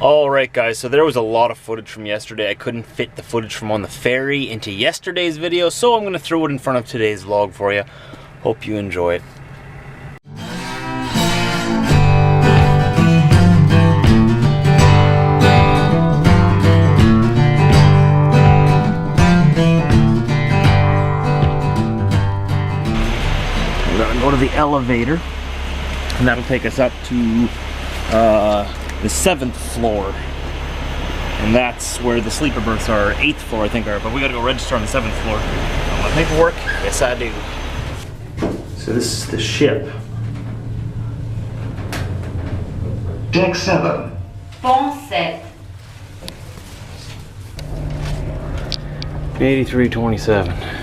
Alright guys, so there was a lot of footage from yesterday. I couldn't fit the footage from on the ferry into yesterday's video, so I'm going to throw it in front of today's vlog for you. Hope you enjoy it. We're going to go to the elevator, and that'll take us up to the 7th floor, and that's where the sleeper berths are. 8th floor I think are, but we gotta go register on the 7th floor. On my paperwork, yes I do. So this is the ship. Deck 7. Pont 7. 8327.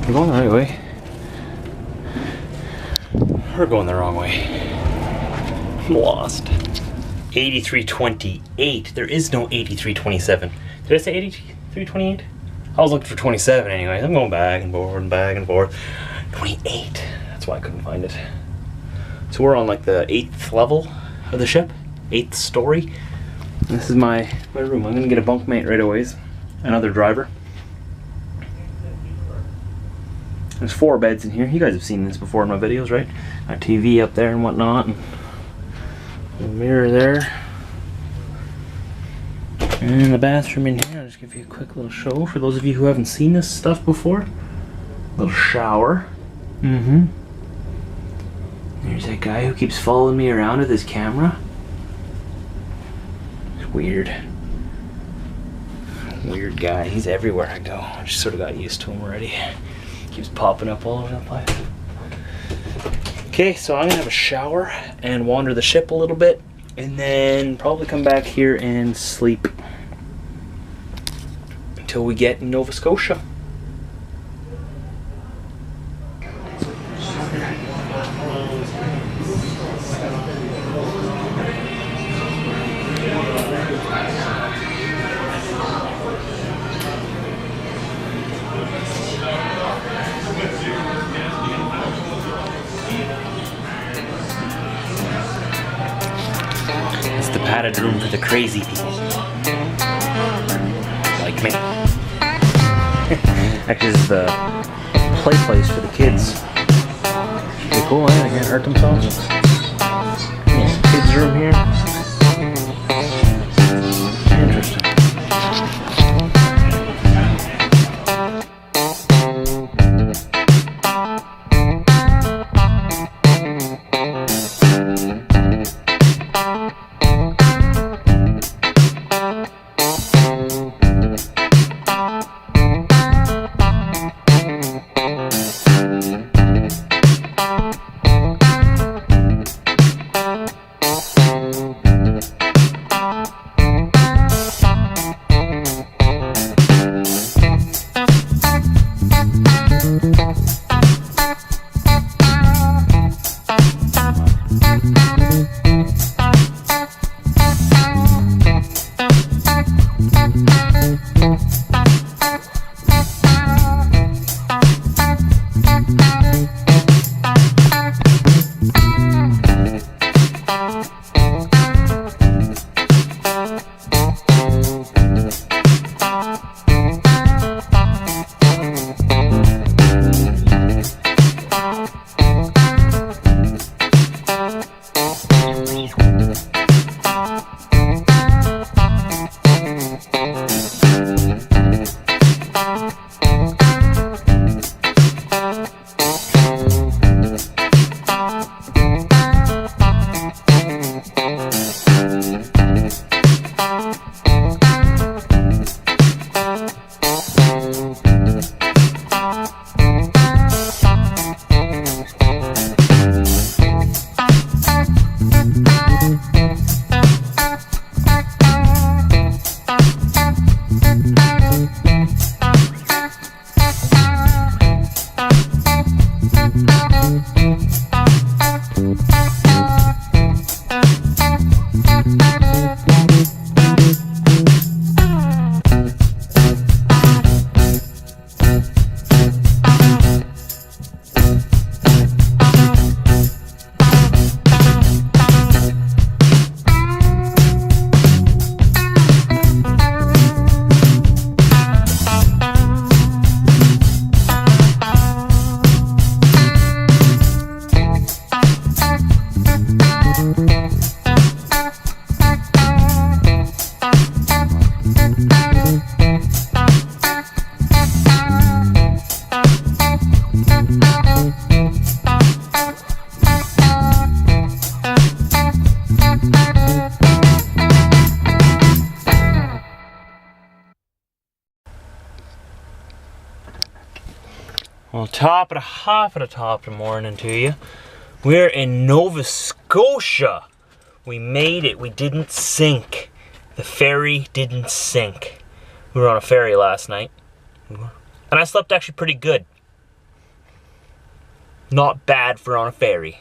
We're going the right way. We're going the wrong way. I'm lost. 8328. There is no 8327. Did I say 8328? I was looking for 27 anyway. I'm going back and forth and back and forth. 28. That's why I couldn't find it. So we're on like the 8th level of the ship. 8th story. And this is my room. I'm gonna get a bunkmate right away. Another driver. There's 4 beds in here. You guys have seen this before in my videos, right? Got a TV up there and whatnot, and a mirror there. And the bathroom in here. I'll just give you a quick little show for those of you who haven't seen this stuff before. Little shower. There's that guy who keeps following me around with his camera. It's weird. Weird guy. He's everywhere I go. I just sort of got used to him already. Keeps popping up all over the place. Okay, so I'm gonna have a shower and wander the ship a little bit, and then probably come back here and sleep until we get in Nova Scotia. The padded room for the crazy people. Like me. Actually, this is the play place for the kids. Pretty cool, eh? They can't hurt themselves. Yeah, kids' room here. Interesting. Well, top of the morning to you. We're in Nova Scotia. We made it. We didn't sink. The ferry didn't sink. We were on a ferry last night. And I slept actually pretty good. Not bad for on a ferry.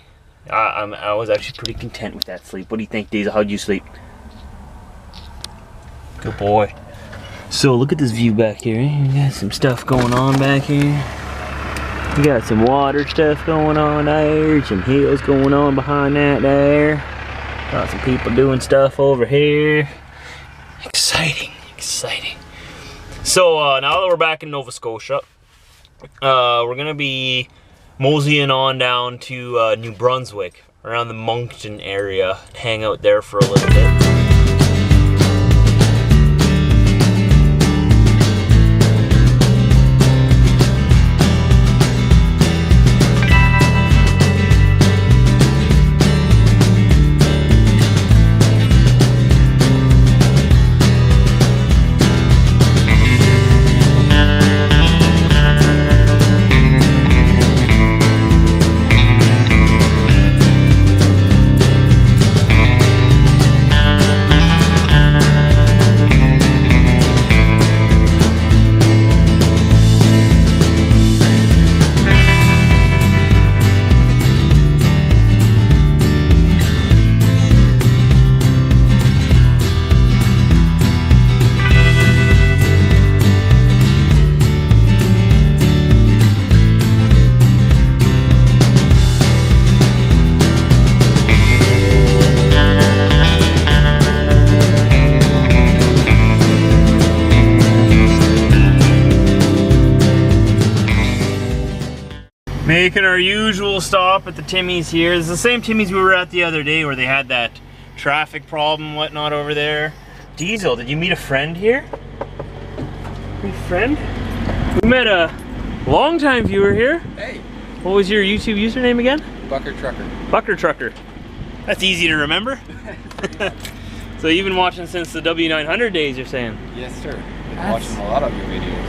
I was actually pretty content with that sleep. What do you think, Diesel? How'd you sleep? Good boy. So look at this view back here. We got some stuff going on back here. We got some water stuff going on there, some hills going on behind that there. Got some people doing stuff over here. Exciting, exciting. So now that we're back in Nova Scotia, we're gonna be moseying on down to New Brunswick, around the Moncton area, hang out there for a little bit. Making our usual stop at the Timmy's here. It's the same Timmy's we were at the other day where they had that traffic problem and whatnot over there. Diesel, did you meet a friend here? Meet a friend? We met a longtime viewer here. Hey. What was your YouTube username again? Bucker Trucker. Bucker Trucker. That's easy to remember. So you've been watching since the W900 days, you're saying? Yes, sir. Been watching a lot of your videos.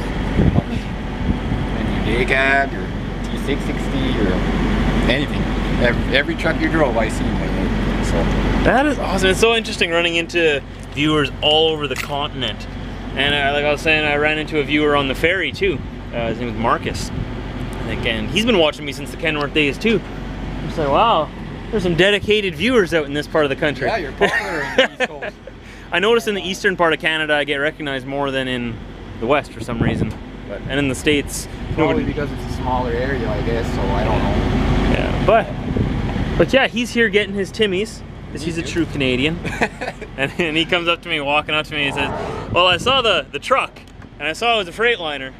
And your day cab, your T660, or anything. Every truck you drove, I seen lately. So that is awesome. It's so interesting running into viewers all over the continent. And like I was saying, I ran into a viewer on the ferry too. His name was Marcus, I think, and he's been watching me since the Kenworth days too. I'm just like, wow, there's some dedicated viewers out in this part of the country. yeah, you're popular in the East Coast. I noticed in the eastern part of Canada, I get recognized more than in the west for some reason. And in the States, probably because it's a smaller area, I guess. So I don't know. Yeah, but yeah, he's here getting his Timmy's. Because he's a true Canadian. and he comes up to me, walking up to me, and says, well, I saw the truck, and I saw it was a Freightliner.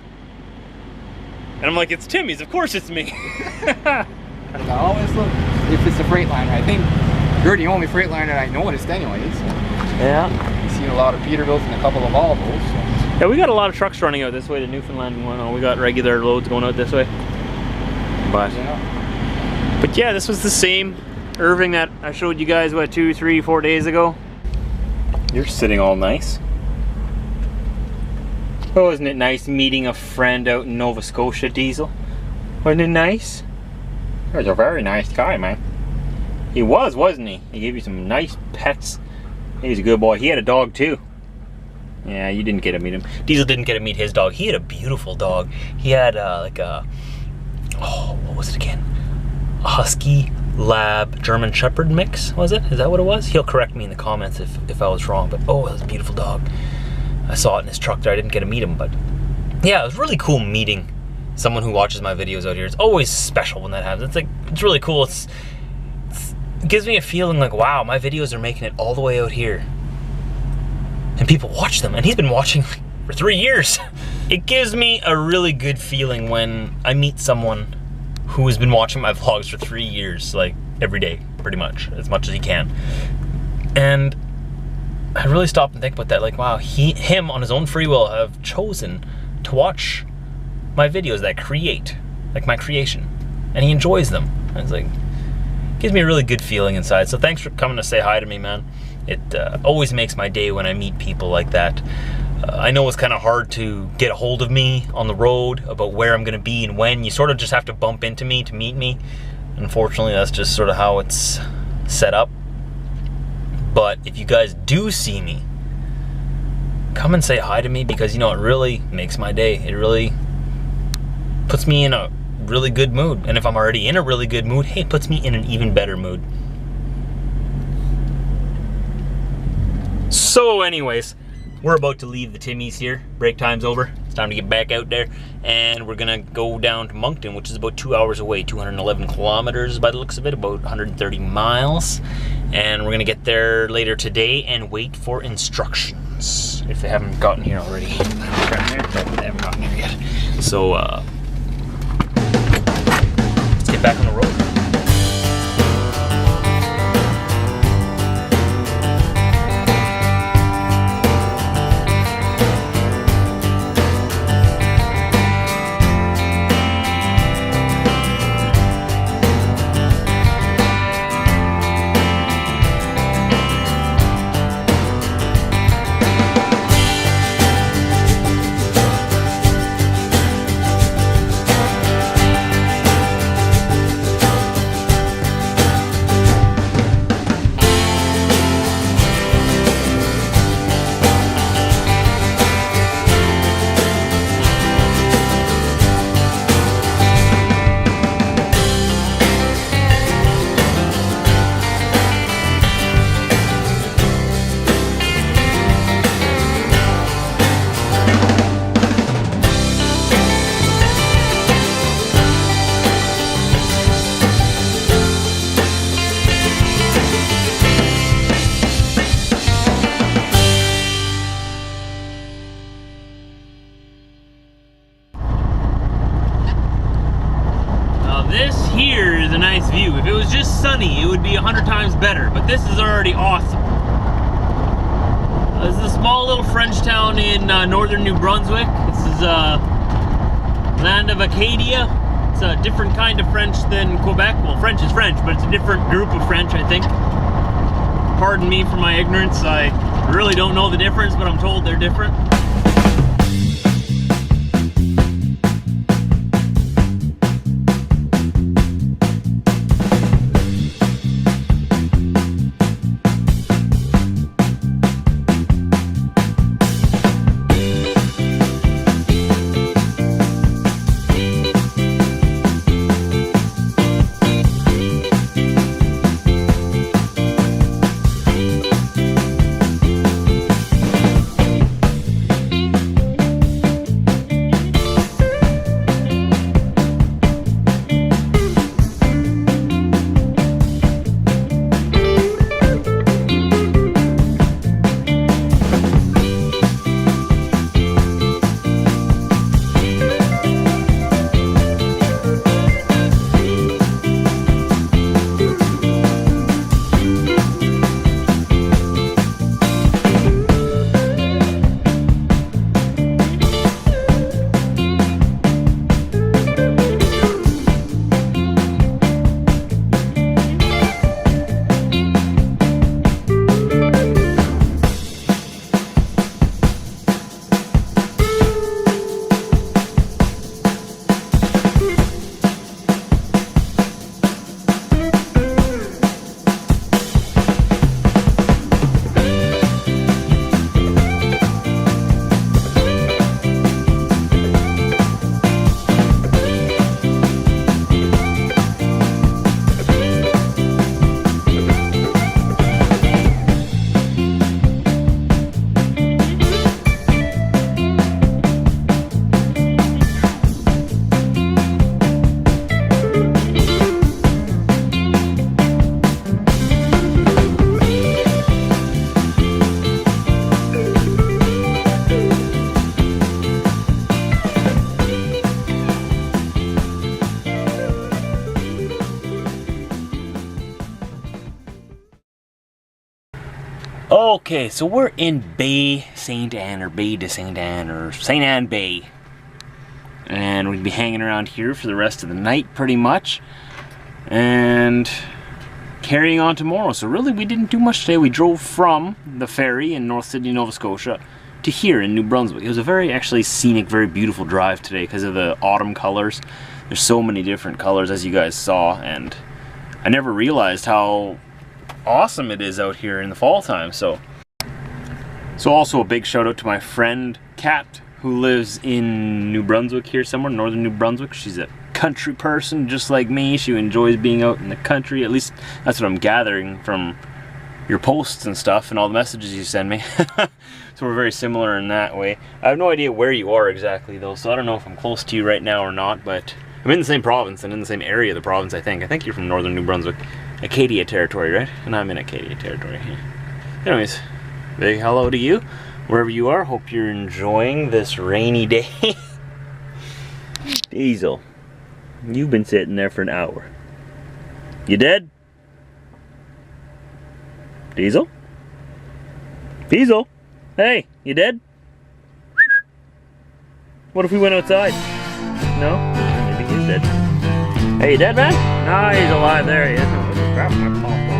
And I'm like, it's Timmy's, of course it's me. I always look, if it's a Freightliner, I think you're the only Freightliner that I noticed anyways. So. Yeah. I've seen a lot of Peterbilts and a couple of Volvos. So. Yeah, we got a lot of trucks running out this way to Newfoundland and whatnot. We got regular loads going out this way. But yeah, this was the same Irving that I showed you guys, what, 2, 3, 4 days ago. You're sitting all nice. Oh, isn't it nice meeting a friend out in Nova Scotia, Diesel? Wasn't it nice? He was a very nice guy, man. He was, wasn't he? He gave you some nice pets. He's a good boy. He had a dog too. Yeah, you didn't get to meet him. Diesel didn't get to meet his dog. He had a beautiful dog. He had like a, oh, what was it again? A Husky Lab German Shepherd mix, was it? Is that what it was? He'll correct me in the comments if I was wrong, but oh, it was a beautiful dog. I saw it in his truck there. I didn't get to meet him, but yeah, it was really cool meeting someone who watches my videos out here. It's always special when that happens. It's really cool. It gives me a feeling like, wow, my videos are making it all the way out here. And people watch them, and he's been watching for 3 years. It gives me a really good feeling when I meet someone who has been watching my vlogs for 3 years, like every day, pretty much as he can. And I really stopped and think about that, like, wow, him on his own free will have chosen to watch my videos that I create. like my creation, and he enjoys them. And it's like, gives me a really good feeling inside. So thanks for coming to say hi to me, man. It always makes my day when I meet people like that. I know it's kind of hard to get a hold of me on the road about where I'm going to be and when. You sort of just have to bump into me to meet me. Unfortunately, that's just sort of how it's set up. But if you guys do see me, come and say hi to me, because, you know, it really makes my day. It really puts me in a really good mood. And if I'm already in a really good mood, hey, it puts me in an even better mood. So anyways, we're about to leave the Timmies here. Break time's over. It's time to get back out there. And we're gonna go down to Moncton, which is about 2 hours away, 211 kilometers by the looks of it, about 130 miles. And we're gonna get there later today and wait for instructions, if they haven't gotten here already. They haven't gotten here yet. So let's get back on the road. This here is a nice view. If it was just sunny, it would be 100 times better, but this is already awesome. This is a small little French town in northern New Brunswick. This is land of Acadia. It's a different kind of French than Quebec. Well, French is French, but it's a different group of French, I think. Pardon me for my ignorance. I really don't know the difference, but I'm told they're different. Okay, so we're in Bay Saint Anne, or Bay de Saint Anne, or Saint Anne Bay. and we'd be hanging around here for the rest of the night pretty much, and carrying on tomorrow. So really we didn't do much today. We drove from the ferry in North Sydney, Nova Scotia to here in New Brunswick. It was a very actually scenic, very beautiful drive today because of the autumn colors. There's so many different colors, as you guys saw, and I never realized how awesome it is out here in the fall time. So also a big shout out to my friend Kat, who lives in New Brunswick here somewhere, northern New Brunswick. She's a country person just like me. She enjoys being out in the country. At least that's what I'm gathering from your posts and stuff and all the messages you send me. So we're very similar in that way. I have no idea where you are exactly though, so I don't know if I'm close to you right now or not, but I'm in the same province and in the same area of the province, I think. I think you're from northern New Brunswick. Acadia territory, right? And I'm in Acadia territory. Anyways, big hello to you, wherever you are. Hope you're enjoying this rainy day. Diesel, you've been sitting there for an hour. You dead? Diesel? Diesel? Hey, you dead? What if we went outside? No? I think he's dead. Hey, you dead, man? No, he's alive. There he is. No, crap, my paw.